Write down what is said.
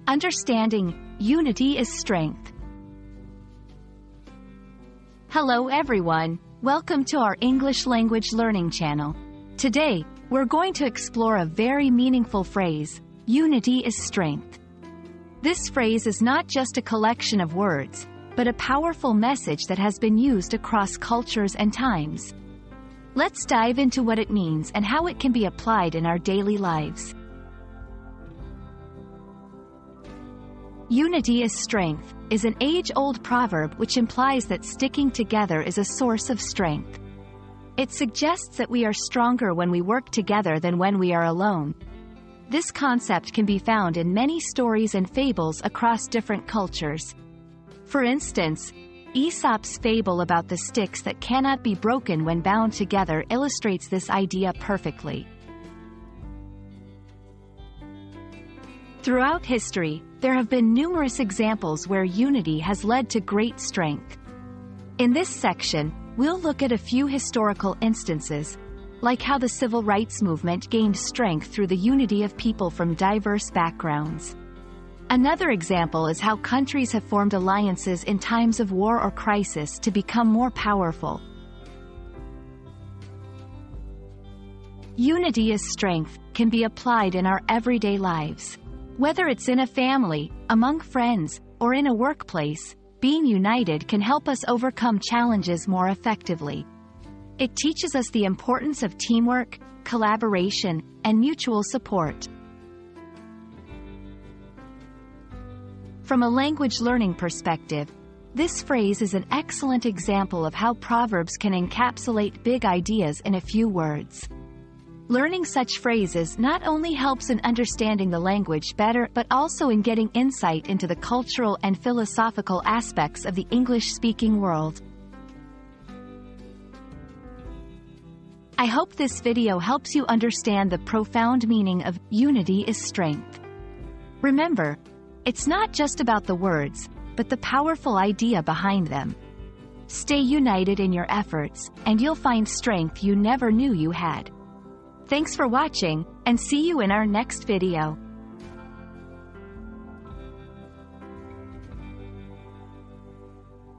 Understanding unity is strength. Hello everyone, welcome to our English language learning channel. Today, we're going to explore a very meaningful phrase, unity is strength. This phrase is not just a collection of words, but a powerful message that has been used across cultures and times. Let's dive into what it means and how it can be applied in our daily lives. Unity is strength is an age-old proverb which implies that sticking together is a source of strength. It suggests that we are stronger when we work together than when we are alone. This concept can be found in many stories and fables across different cultures. For instance, Aesop's fable about the sticks that cannot be broken when bound together illustrates this idea perfectly. Throughout history, there have been numerous examples where unity has led to great strength. In this section, we'll look at a few historical instances, like how the civil rights movement gained strength through the unity of people from diverse backgrounds. Another example is how countries have formed alliances in times of war or crisis to become more powerful. Unity as strength can be applied in our everyday lives. Whether it's in a family, among friends, or in a workplace, being united can help us overcome challenges more effectively. It teaches us the importance of teamwork, collaboration, and mutual support. From a language learning perspective, this phrase is an excellent example of how proverbs can encapsulate big ideas in a few words. Learning such phrases not only helps in understanding the language better but also in getting insight into the cultural and philosophical aspects of the English-speaking world. I hope this video helps you understand the profound meaning of unity is strength. Remember, it's not just about the words, but the powerful idea behind them. Stay united in your efforts, and you'll find strength you never knew you had. Thanks for watching, and see you in our next video.